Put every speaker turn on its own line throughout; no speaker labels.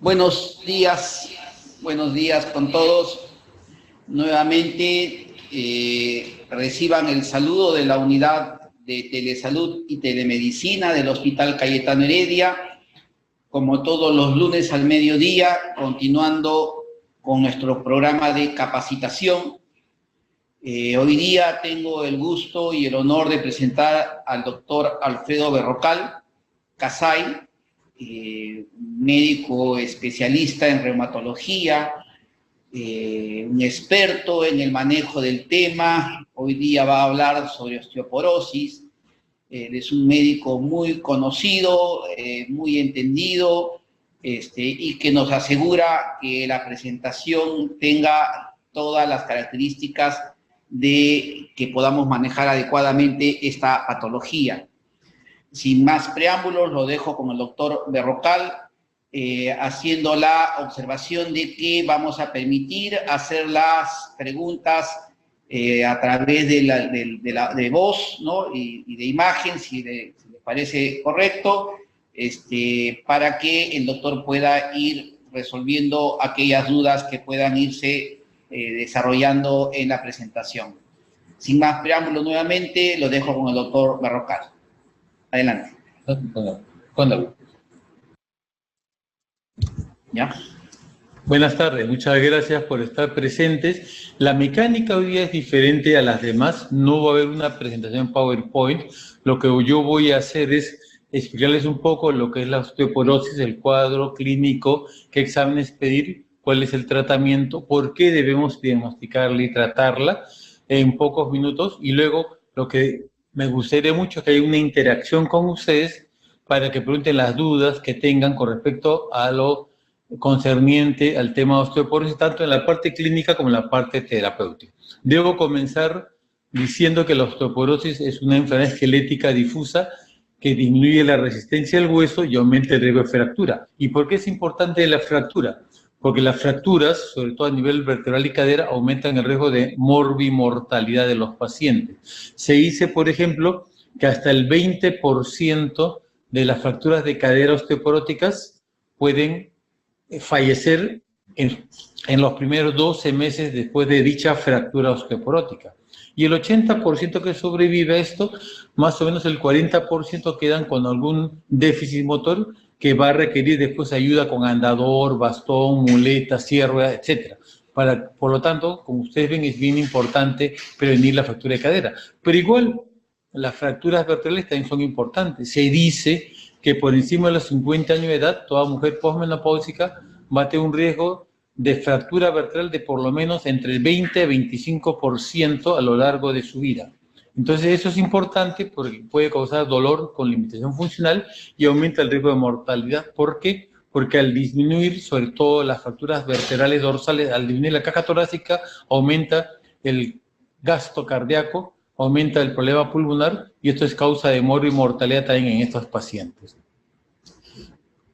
Buenos días con todos. Nuevamente reciban el saludo de la unidad de telesalud y telemedicina del Hospital Cayetano Heredia, como todos los lunes al mediodía, continuando con nuestro programa de capacitación. Hoy día tengo el gusto y el honor de presentar al doctor Alfredo Berrocal Casay, médico especialista en reumatología, un experto en el manejo del tema. Hoy día va a hablar sobre osteoporosis. Es un médico muy conocido, muy entendido, y que nos asegura que la presentación tenga todas las características de que podamos manejar adecuadamente esta patología. Sin más preámbulos, lo dejo con el doctor Berrocal, haciendo la observación de que vamos a permitir hacer las preguntas a través de voz, ¿no? y de imagen, si les parece correcto, para que el doctor pueda ir resolviendo aquellas dudas que puedan irse desarrollando en la presentación. Sin más preámbulos, nuevamente, lo dejo con el doctor Berrocal. Adelante. ¿Ya?
Buenas tardes, muchas gracias por estar presentes. La mecánica hoy día es diferente a las demás, no va a haber una presentación en PowerPoint. Lo que yo voy a hacer es explicarles un poco lo que es la osteoporosis, el cuadro clínico, qué exámenes pedir, cuál es el tratamiento, por qué debemos diagnosticarla y tratarla en pocos minutos, y luego lo que me gustaría mucho es que haya una interacción con ustedes para que pregunten las dudas que tengan con respecto a lo concerniente al tema de osteoporosis, tanto en la parte clínica como en la parte terapéutica. Debo comenzar diciendo que la osteoporosis es una enfermedad esquelética difusa que disminuye la resistencia del hueso y aumenta el riesgo de fractura. ¿Y por qué es importante la fractura? Porque las fracturas, sobre todo a nivel vertebral y cadera, aumentan el riesgo de morbimortalidad de los pacientes. Se dice, por ejemplo, que hasta el 20% de las fracturas de cadera osteoporóticas pueden fallecer en los primeros 12 meses después de dicha fractura osteoporótica. Y el 80% que sobrevive a esto, más o menos el 40% quedan con algún déficit motor que va a requerir después ayuda con andador, bastón, muleta, sierra, etc. Por lo tanto, como ustedes ven, es bien importante prevenir la fractura de cadera. Pero igual, las fracturas vertebrales también son importantes. Se dice que por encima de los 50 años de edad, toda mujer posmenopáusica va a tener un riesgo de fractura vertebral de por lo menos entre el 20 y 25% a lo largo de su vida. Entonces eso es importante porque puede causar dolor con limitación funcional y aumenta el riesgo de mortalidad. ¿Por qué? Porque al disminuir, sobre todo las fracturas vertebrales dorsales, al disminuir la caja torácica, aumenta el gasto cardíaco, aumenta el problema pulmonar y esto es causa de morbimortalidad también en estos pacientes.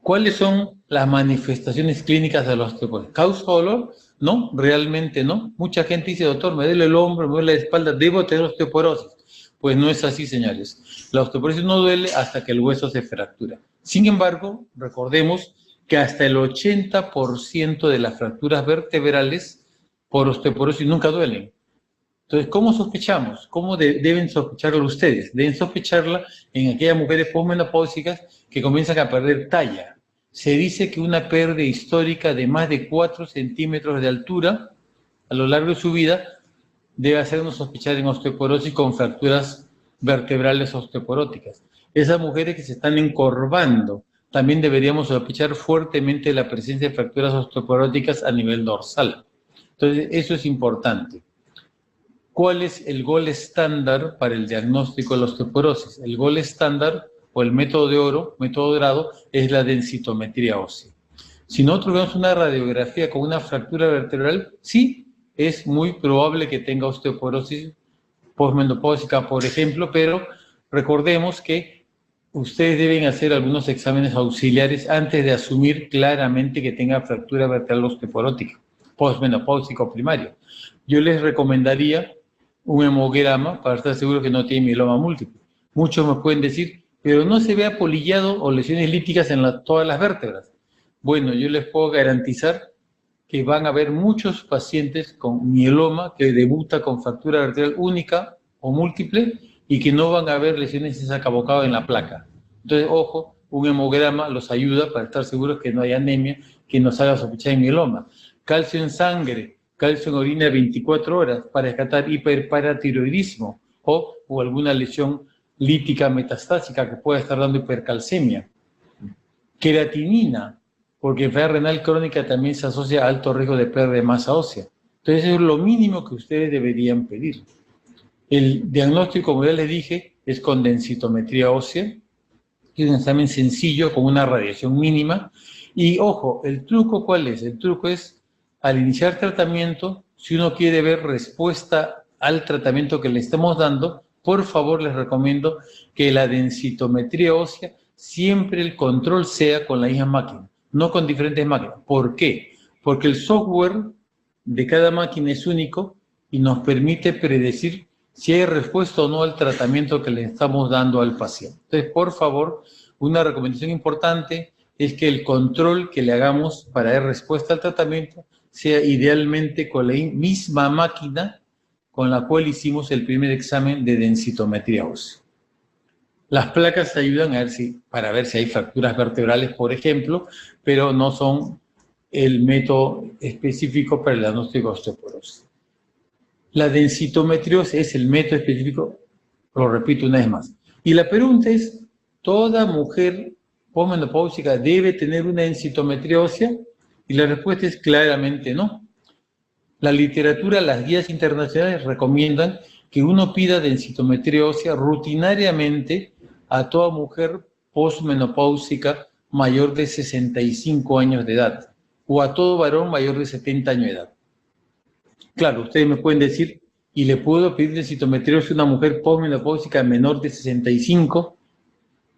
¿Cuáles son las manifestaciones clínicas de la osteoporosis? ¿Causa dolor? No, realmente no. Mucha gente dice, doctor, me duele el hombro, me duele la espalda, ¿debo tener osteoporosis? Pues no es así, señores. La osteoporosis no duele hasta que el hueso se fractura. Sin embargo, recordemos que hasta el 80% de las fracturas vertebrales por osteoporosis nunca duelen. Entonces, ¿cómo sospechamos? ¿Cómo deben sospecharlo ustedes? Deben sospecharla en aquellas mujeres posmenopáusicas que comienzan a perder talla. Se dice que una pérdida histórica de más de 4 centímetros de altura a lo largo de su vida debe hacernos sospechar en osteoporosis con fracturas vertebrales osteoporóticas. Esas mujeres que se están encorvando, también deberíamos sospechar fuertemente la presencia de fracturas osteoporóticas a nivel dorsal. Entonces, eso es importante. ¿Cuál es el gol estándar para el diagnóstico de la osteoporosis? El gol estándar o el método de oro, método dorado, es la densitometría ósea. Si nosotros vemos una radiografía con una fractura vertebral, sí, es muy probable que tenga osteoporosis posmenopáusica, por ejemplo, pero recordemos que ustedes deben hacer algunos exámenes auxiliares antes de asumir claramente que tenga fractura vertebral osteoporótica, posmenopáusica o primario. Yo les recomendaría un hemograma para estar seguro que no tiene mieloma múltiple. Muchos me pueden decir, pero no se ve apolillado o lesiones líticas en todas las vértebras. Bueno, yo les puedo garantizar que van a haber muchos pacientes con mieloma que debuta con fractura vertebral única o múltiple y que no van a haber lesiones desacabocadas en la placa. Entonces, ojo, un hemograma los ayuda para estar seguros que no hay anemia, que nos haga sospechar en mieloma. Calcio en sangre, calcio en orina 24 horas para descartar hiperparatiroidismo o alguna lesión lítica metastásica que pueda estar dando hipercalcemia. Queratinina, porque enfermedad renal crónica también se asocia a alto riesgo de pérdida de masa ósea. Entonces, eso es lo mínimo que ustedes deberían pedir. El diagnóstico, como ya les dije, es con densitometría ósea, que es un examen sencillo con una radiación mínima. Y ojo, ¿el truco cuál es? El truco es, al iniciar tratamiento, si uno quiere ver respuesta al tratamiento que le estamos dando, por favor les recomiendo que la densitometría ósea siempre el control sea con la misma máquina, no con diferentes máquinas. ¿Por qué? Porque el software de cada máquina es único y nos permite predecir si hay respuesta o no al tratamiento que le estamos dando al paciente. Entonces, por favor, una recomendación importante es que el control que le hagamos para dar respuesta al tratamiento sea idealmente con la misma máquina con la cual hicimos el primer examen de densitometría ósea. Las placas ayudan para ver si hay fracturas vertebrales, por ejemplo, pero no son el método específico para el diagnóstico de osteoporosis. La densitometría ósea es el método específico, lo repito una vez más. Y la pregunta es, ¿toda mujer posmenopáusica debe tener una densitometría ósea? Y la respuesta es claramente no. La literatura, las guías internacionales recomiendan que uno pida densitometría ósea rutinariamente a toda mujer posmenopáusica mayor de 65 años de edad o a todo varón mayor de 70 años de edad. Claro, ustedes me pueden decir, ¿y le puedo pedir densitometría ósea a una mujer posmenopáusica menor de 65?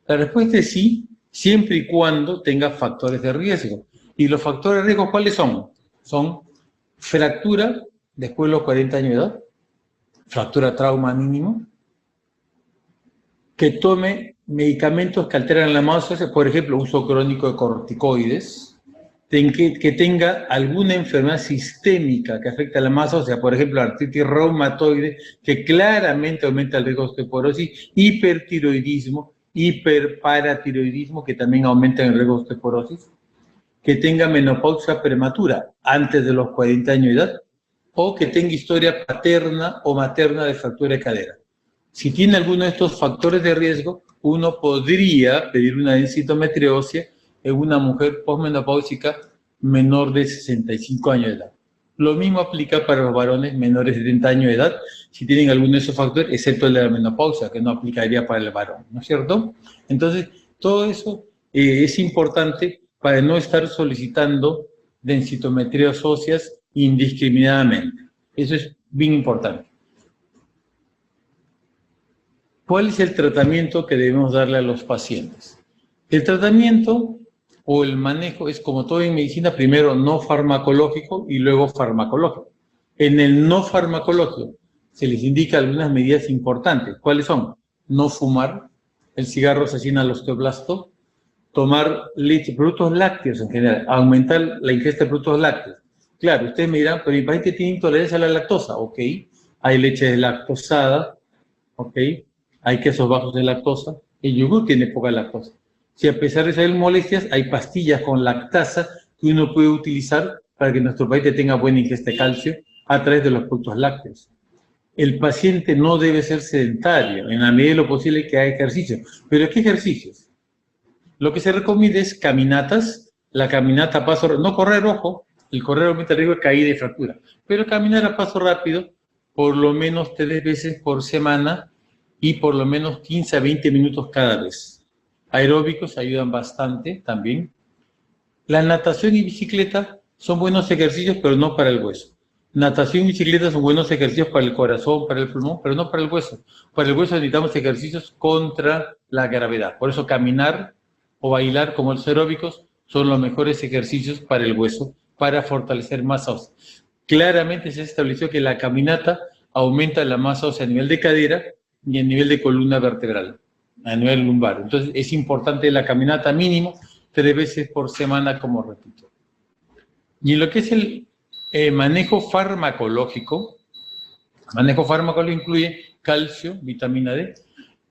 La respuesta es sí, siempre y cuando tenga factores de riesgo. ¿Y los factores de riesgo cuáles son? Son fractura después de los 40 años de edad, fractura trauma mínimo, que tome medicamentos que alteran la masa ósea, por ejemplo, uso crónico de corticoides, que tenga alguna enfermedad sistémica que afecte a la masa ósea, por ejemplo, artritis reumatoide, que claramente aumenta el riesgo de osteoporosis, hipertiroidismo, hiperparatiroidismo, que también aumenta el riesgo de osteoporosis, que tenga menopausia prematura antes de los 40 años de edad, o que tenga historia paterna o materna de fractura de cadera. Si tiene alguno de estos factores de riesgo, uno podría pedir una densitometría ósea en una mujer posmenopáusica menor de 65 años de edad. Lo mismo aplica para los varones menores de 70 años de edad, si tienen alguno de esos factores, excepto el de la menopausia, que no aplicaría para el varón, ¿no es cierto? Entonces, todo eso es importante para no estar solicitando densitometrías óseas indiscriminadamente. Eso es bien importante. ¿Cuál es el tratamiento que debemos darle a los pacientes? El tratamiento o el manejo es, como todo en medicina, primero no farmacológico y luego farmacológico. En el no farmacológico se les indica algunas medidas importantes. ¿Cuáles son? No fumar, el cigarro asesina al osteoblasto, tomar leche, productos lácteos en general, aumentar la ingesta de productos lácteos. Claro, ustedes me dirán, pero mi paciente tiene intolerancia a la lactosa. Ok, hay leche deslactosada, ok, hay quesos bajos de lactosa, el yogur tiene poca lactosa. Si a pesar de esas molestias, hay pastillas con lactasa que uno puede utilizar para que nuestro paciente tenga buena ingesta de calcio a través de los productos lácteos. El paciente no debe ser sedentario, en la medida de lo posible que haga ejercicio. ¿Pero qué ejercicios? Lo que se recomienda es caminatas, la caminata a paso rápido, no correr, ojo, el correr aumenta el riesgo de caída y fractura, pero caminar a paso rápido por lo menos 3 veces por semana y por lo menos 15 a 20 minutos cada vez. Aeróbicos ayudan bastante también. La natación y bicicleta son buenos ejercicios, pero no para el hueso. Natación y bicicleta son buenos ejercicios para el corazón, para el pulmón, pero no para el hueso. Para el hueso necesitamos ejercicios contra la gravedad. Por eso caminar o bailar como los aeróbicos son los mejores ejercicios para el hueso, para fortalecer masa ósea. Claramente se estableció que la caminata aumenta la masa ósea a nivel de cadera y a nivel de columna vertebral, a nivel lumbar. Entonces es importante la caminata mínimo 3 veces por semana, como repito. Y en lo que es el manejo farmacológico incluye calcio, vitamina D.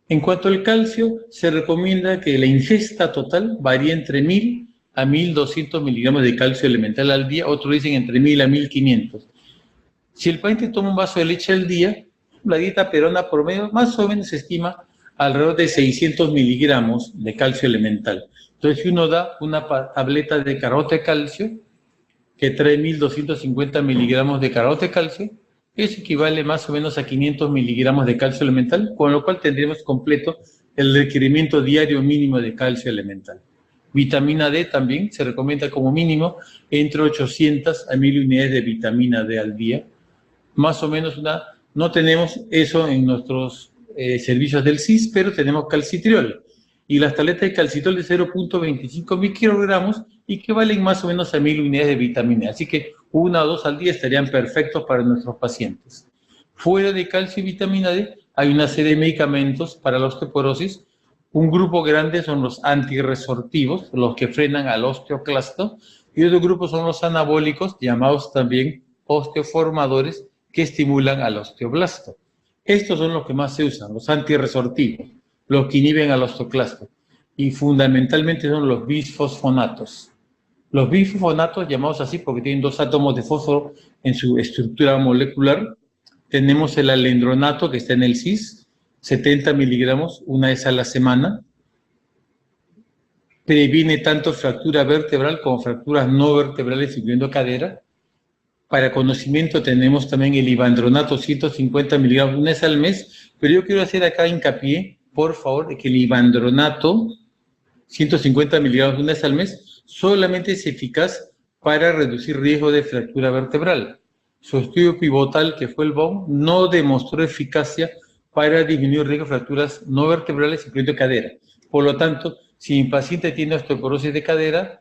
En cuanto al calcio, se recomienda que la ingesta total varíe entre 1000 a 1200 miligramos de calcio elemental al día, otros dicen entre 1000 a 1500. Si el paciente toma un vaso de leche al día, la dieta peruana promedio más o menos se estima alrededor de 600 miligramos de calcio elemental. Entonces, si uno da una tableta de carbonato de calcio, que trae 1250 miligramos de carbonato de calcio, eso equivale más o menos a 500 miligramos de calcio elemental, con lo cual tendríamos completo el requerimiento diario mínimo de calcio elemental. Vitamina D también se recomienda como mínimo entre 800 a 1000 unidades de vitamina D al día. Más o menos no tenemos eso en nuestros servicios del CIS, pero tenemos calcitriol. Y las tabletas de calcitriol de 0.25 microgramos y que valen más o menos a 1000 unidades de vitamina D. Así que 1 o 2 al día estarían perfectos para nuestros pacientes. Fuera de calcio y vitamina D, hay una serie de medicamentos para la osteoporosis. Un grupo grande son los antirresortivos, los que frenan al osteoclasto, y otro grupo son los anabólicos, llamados también osteoformadores, que estimulan al osteoblasto. Estos son los que más se usan, los antirresortivos, los que inhiben al osteoclasto, y fundamentalmente son los bisfosfonatos. Los bisfosfonatos, llamados así porque tienen 2 átomos de fósforo en su estructura molecular. Tenemos el alendronato, que está en el CIS, 70 miligramos, 1 vez a la semana. Previene tanto fractura vertebral como fracturas no vertebrales, incluyendo cadera. Para conocimiento tenemos también el ivandronato, 150 miligramos, 1 vez al mes, pero yo quiero hacer acá hincapié, por favor, de que el ivandronato, 150 miligramos 1 vez al mes, solamente es eficaz para reducir riesgo de fractura vertebral. Su estudio pivotal, que fue el BOM, no demostró eficacia para disminuir el riesgo de fracturas no vertebrales, incluyendo cadera. Por lo tanto, si mi paciente tiene osteoporosis de cadera,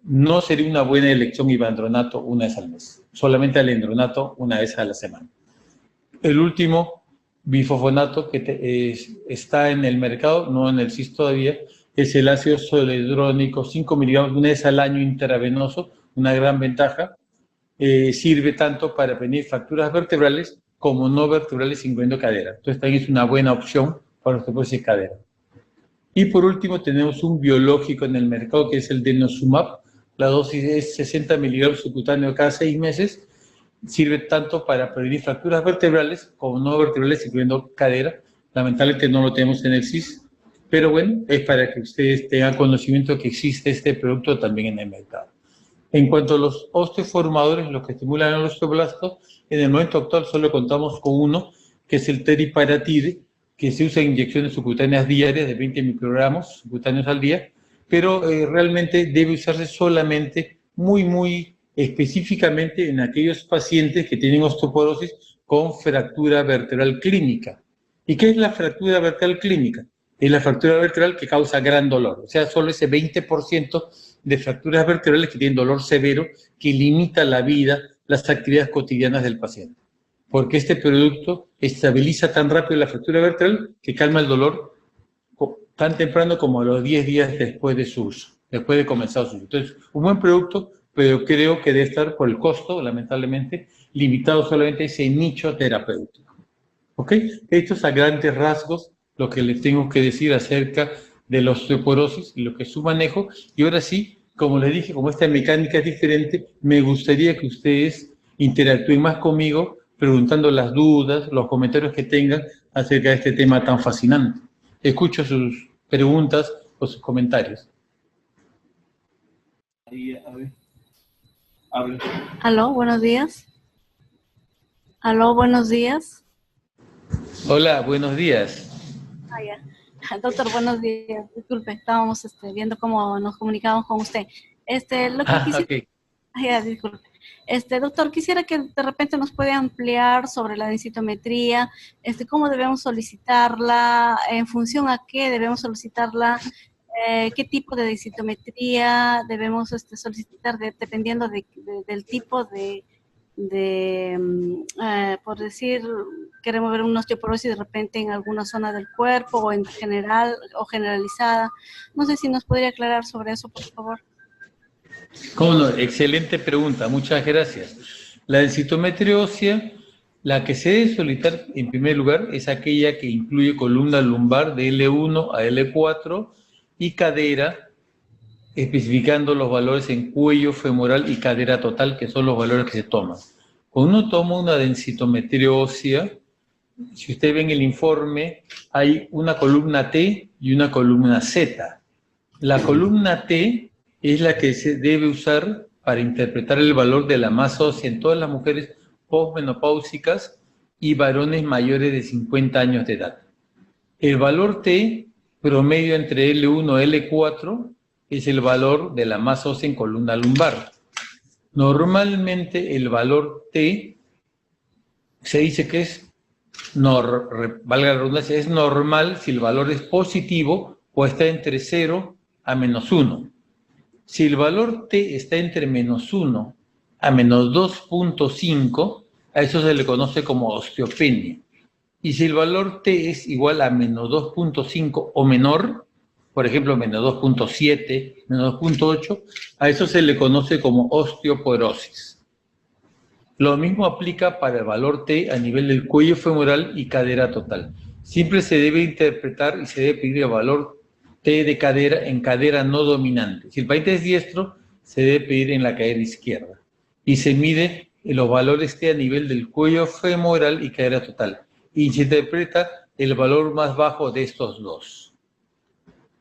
no sería una buena elección ivandronato 1 vez al mes. Solamente alendronato 1 vez a la semana. El último bifosfonato que está en el mercado, no en el CIS todavía, es el ácido zoledrónico, 5 miligramos 1 vez al año intravenoso, una gran ventaja. Sirve tanto para prevenir fracturas vertebrales como no vertebrales, incluyendo cadera. Entonces también es una buena opción para osteoporosis de cadera. Y por último tenemos un biológico en el mercado que es el denosumab. La dosis es 60 miligramos subcutáneo cada 6 meses. Sirve tanto para prevenir fracturas vertebrales como no vertebrales, incluyendo cadera. Lamentablemente no lo tenemos en el CIS, pero bueno, es para que ustedes tengan conocimiento que existe este producto también en el mercado. En cuanto a los osteoformadores, los que estimulan el osteoblasto, en el momento actual solo contamos con uno, que es el teriparatide, que se usa en inyecciones subcutáneas diarias de 20 microgramos subcutáneos al día, pero realmente debe usarse solamente muy específicamente en aquellos pacientes que tienen osteoporosis con fractura vertebral clínica. ¿Y qué es la fractura vertebral clínica? Es la fractura vertebral que causa gran dolor, o sea, solo ese 20% de fracturas vertebrales que tienen dolor severo, que limita la vida, las actividades cotidianas del paciente. Porque este producto estabiliza tan rápido la fractura vertebral que calma el dolor tan temprano como a los 10 días después de su uso, después de comenzar su uso. Entonces, un buen producto, pero creo que debe estar por el costo, lamentablemente, limitado solamente a ese nicho terapéutico. ¿Ok? Esto es a grandes rasgos lo que les tengo que decir acerca de la osteoporosis y lo que es su manejo. Y ahora sí, como les dije, como esta mecánica es diferente, me gustaría que ustedes interactúen más conmigo, preguntando las dudas, los comentarios que tengan acerca de este tema tan fascinante. Escucho sus preguntas o sus comentarios.
Aló, buenos días. Aló, buenos días.
Hola, buenos días.
Ya. Doctor, buenos días. Disculpe, estábamos viendo cómo nos comunicamos con usted. Lo que quisiera...
Okay.
Ya, disculpe. Doctor, quisiera que de repente nos pueda ampliar sobre la densitometría, cómo debemos solicitarla, en función a qué debemos solicitarla, qué tipo de densitometría debemos solicitar dependiendo del tipo de por decir, queremos ver una osteoporosis de repente en alguna zona del cuerpo o en general o generalizada. No sé si nos podría aclarar sobre eso, por favor.
¿Cómo no? Excelente pregunta, muchas gracias. La densitometría ósea, la que se debe solicitar en primer lugar es aquella que incluye columna lumbar de L1 a L4 y cadera, especificando los valores en cuello femoral y cadera total, que son los valores que se toman. Cuando uno toma una densitometría ósea, si usted ve en el informe, hay una columna T y una columna Z. La columna T es la que se debe usar para interpretar el valor de la masa ósea en todas las mujeres posmenopáusicas y varones mayores de 50 años de edad. El valor T promedio entre L1 y L4 es el valor de la masa ósea en columna lumbar. Normalmente el valor T se dice que es, valga la redundancia, es normal si el valor es positivo o está entre 0 a -1. Si el valor T está entre -1 a -2.5, a eso se le conoce como osteopenia. Y si el valor T es igual a -2.5 o menor, por ejemplo, -2.7, -2.8, a eso se le conoce como osteoporosis. Lo mismo aplica para el valor T a nivel del cuello femoral y cadera total. Siempre se debe interpretar y se debe pedir el valor T de cadera en cadera no dominante. Si el paciente es diestro, se debe pedir en la cadera izquierda. Y se mide los valores T a nivel del cuello femoral y cadera total. Y se interpreta el valor más bajo de estos dos.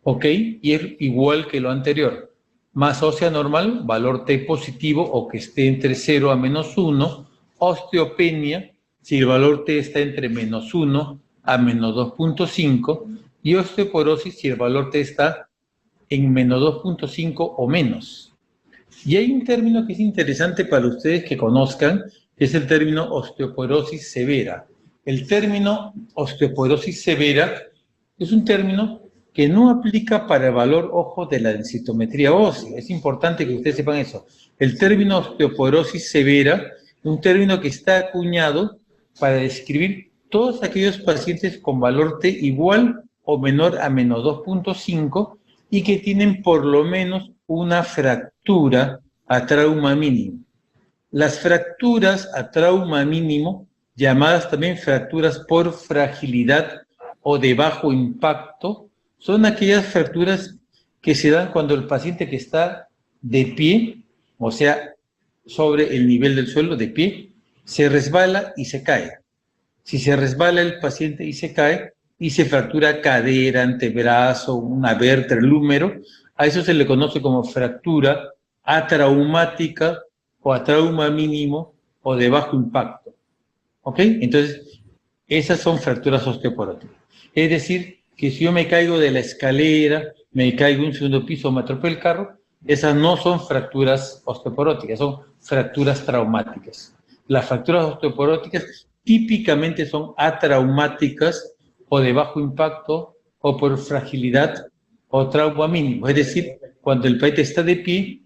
¿Ok? Y es igual que lo anterior. Masa ósea normal, valor T positivo o que esté entre 0 a -1. Osteopenia, si el valor T está entre -1 a -2.5. Y osteoporosis, si el valor T está en -2.5 o menos. Y hay un término que es interesante para ustedes que conozcan, que es el término osteoporosis severa. El término osteoporosis severa es un término que no aplica para el valor, ojo, de la densitometría ósea. Es importante que ustedes sepan eso. El término osteoporosis severa es un término que está acuñado para describir todos aquellos pacientes con valor T igual o menor a -2.5 y que tienen por lo menos una fractura a trauma mínimo. Las fracturas a trauma mínimo, llamadas también fracturas por fragilidad o de bajo impacto, son aquellas fracturas que se dan cuando el paciente que está de pie, o sea, sobre el nivel del suelo, de pie, se resbala y se cae. Si se resbala el paciente y se cae, y se fractura cadera, antebrazo, una vértebra, el húmero, a eso se le conoce como fractura atraumática o a trauma mínimo o de bajo impacto. ¿Ok? Entonces, esas son fracturas osteoporóticas. Es decir, que si yo me caigo de la escalera, me caigo de un segundo piso, me atropella el carro, esas no son fracturas osteoporóticas, son fracturas traumáticas. Las fracturas osteoporóticas típicamente son atraumáticas o de bajo impacto o por fragilidad o trauma mínimo. Es decir, cuando el paciente está de pie,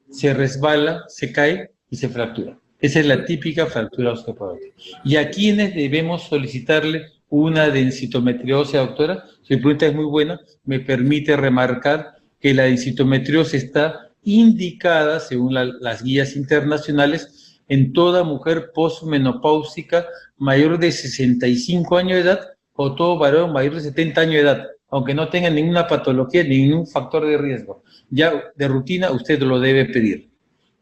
se resbala, se cae y se fractura. Esa es la típica fractura osteoporótica. ¿Y a quiénes debemos solicitarle una densitometría ósea, doctora? Su pregunta es muy buena. Me permite remarcar que la densitometría ósea está indicada, según las guías internacionales, en toda mujer posmenopáusica mayor de 65 años de edad o todo varón mayor de 70 años de edad, aunque no tenga ninguna patología, ningún factor de riesgo. Ya de rutina usted lo debe pedir.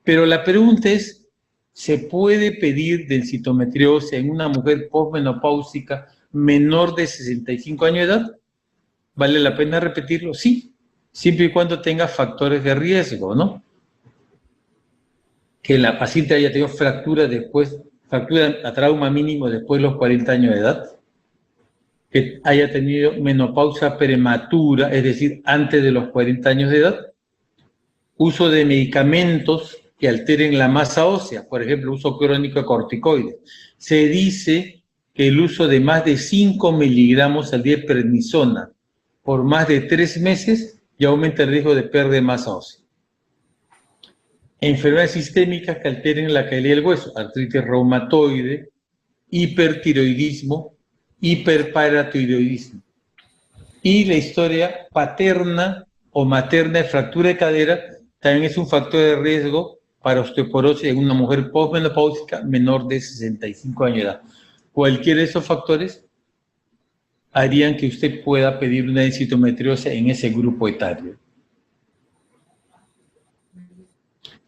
Pero la pregunta es, ¿se puede pedir densitometría ósea en una mujer posmenopáusica menor de 65 años de edad? ¿Vale la pena repetirlo? Sí, siempre y cuando tenga factores de riesgo, ¿no? Que la paciente haya tenido fractura a trauma mínimo después de los 40 años de edad, que haya tenido menopausia prematura, es decir, antes de los 40 años de edad, uso de medicamentos que alteren la masa ósea, por ejemplo, uso crónico de corticoides. Se dice que el uso de más de 5 miligramos al día de prednisona por más de 3 meses ya aumenta el riesgo de pérdida de masa ósea. enfermedades sistémicas que alteren la calidad del hueso, artritis reumatoide, hipertiroidismo, hiperparatiroidismo. Y la historia paterna o materna de fractura de cadera también es un factor de riesgo para osteoporosis en una mujer posmenopáusica menor de 65 años de edad. Cualquiera de esos factores harían que usted pueda pedir una densitometría ósea en ese grupo etario.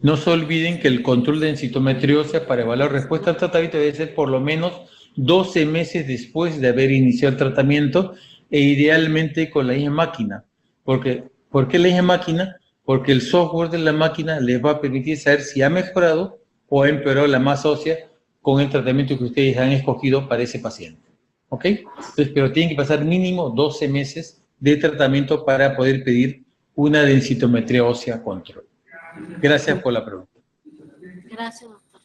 No se olviden que el control de densitometría ósea para evaluar respuesta al tratamiento debe ser por lo menos 12 meses después de haber iniciado el tratamiento e idealmente con la misma máquina. ¿Por qué la misma máquina? Porque el software de la máquina les va a permitir saber si ha mejorado o ha empeorado la masa ósea con el tratamiento que ustedes han escogido para ese paciente. ¿Ok? Entonces, pero tienen que pasar mínimo 12 meses de tratamiento para poder pedir una densitometría ósea control. Gracias por la pregunta.
Gracias, doctor.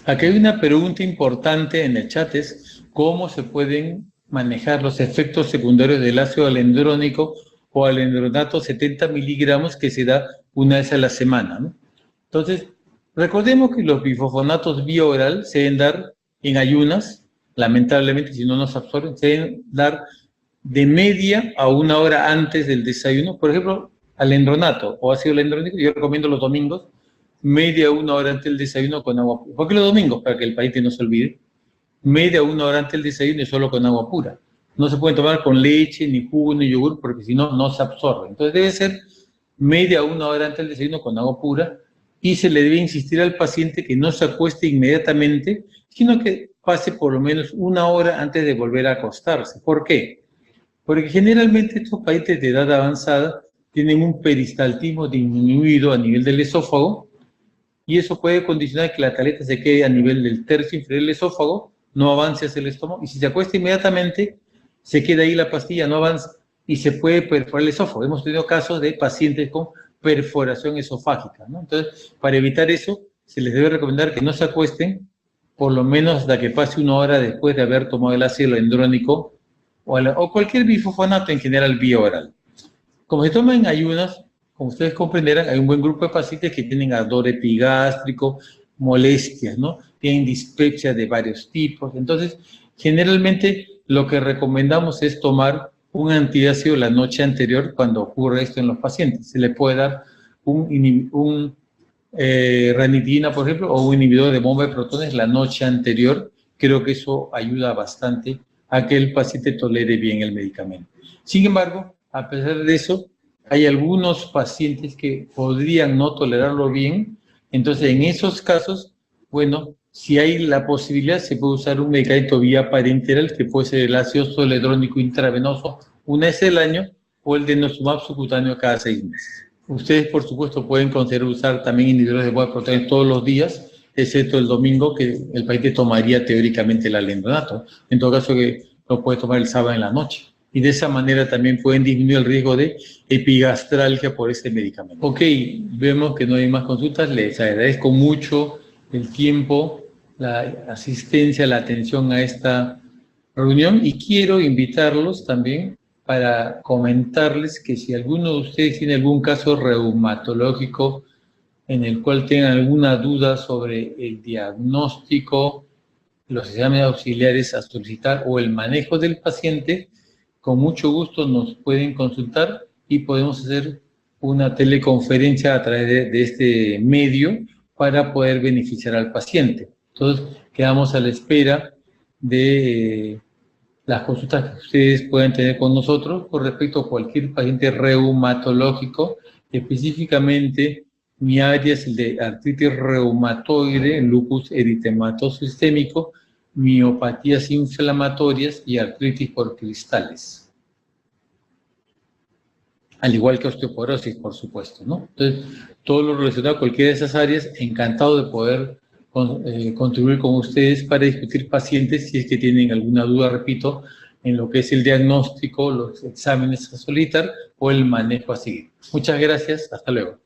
Aquí hay una pregunta importante en el chat, es cómo se pueden manejar los efectos secundarios del ácido alendrónico o alendronato 70 miligramos que se da una vez a la semana, ¿no? Entonces, recordemos que los bifosfonatos vía oral se deben dar en ayunas, lamentablemente si no nos absorben, se deben dar de media a una hora antes del desayuno. Por ejemplo, alendronato o ácido alendrónico, yo recomiendo los domingos, media a una hora antes del desayuno con agua pura. ¿Por qué los domingos? Para que el paciente no se olvide. Media a una hora antes del desayuno y solo con agua pura. No se pueden tomar con leche, ni jugo, ni yogur, porque si no, no se absorbe. Entonces debe ser media a una hora antes del desayuno con agua pura y se le debe insistir al paciente que no se acueste inmediatamente, sino que pase por lo menos una hora antes de volver a acostarse. ¿Por qué? Porque generalmente estos pacientes de edad avanzada tienen un peristaltismo disminuido a nivel del esófago y eso puede condicionar que la tableta se quede a nivel del tercio inferior del esófago, no avance hacia el estómago, y si se acuesta inmediatamente, se queda ahí la pastilla, no avanza, y se puede perforar el esófago. Hemos tenido casos de pacientes con perforación esofágica, ¿no? Entonces, para evitar eso, se les debe recomendar que no se acuesten, por lo menos hasta que pase una hora después de haber tomado el ácido alendrónico o cualquier bifosfonato en general vía oral. Como se toma en ayunas, como ustedes comprenderán, hay un buen grupo de pacientes que tienen ardor epigástrico, molestias, ¿no? Tienen dispepsia de varios tipos. Entonces, generalmente lo que recomendamos es tomar un antiácido la noche anterior cuando ocurre esto en los pacientes. Se le puede dar ranitidina, por ejemplo, o un inhibidor de bomba de protones la noche anterior. Creo que eso ayuda bastante a que el paciente tolere bien el medicamento. Sin embargo, a pesar de eso, hay algunos pacientes que podrían no tolerarlo bien. Entonces, en esos casos, bueno, si hay la posibilidad, se puede usar un medicamento vía parenteral, que puede ser el ácido zoledrónico intravenoso una vez al año, o el denosumab subcutáneo cada 6 meses. Ustedes, por supuesto, pueden considerar usar también inhibidores de bomba de protones todos los días, excepto el domingo, que el paciente tomaría teóricamente el alendronato. En todo caso, que lo puede tomar el sábado en la noche. Y de esa manera también pueden disminuir el riesgo de epigastralgia por este medicamento. Ok, vemos que no hay más consultas. Les agradezco mucho el tiempo, la asistencia, la atención a esta reunión y quiero invitarlos también para comentarles que si alguno de ustedes tiene algún caso reumatológico en el cual tengan alguna duda sobre el diagnóstico, los exámenes auxiliares a solicitar o el manejo del paciente, con mucho gusto nos pueden consultar y podemos hacer una teleconferencia a través de este medio para poder beneficiar al paciente. Entonces, quedamos a la espera de las consultas que ustedes puedan tener con nosotros con respecto a cualquier paciente reumatológico. Específicamente, mi área es el de artritis reumatoide, lupus eritematoso sistémico, miopatías inflamatorias y artritis por cristales. Al igual que osteoporosis, por supuesto, ¿no? Entonces, todo lo relacionado a cualquiera de esas áreas, encantado de poder contribuir con ustedes para discutir pacientes si es que tienen alguna duda, repito, en lo que es el diagnóstico, los exámenes a solicitar o el manejo a seguir. Muchas gracias, hasta luego.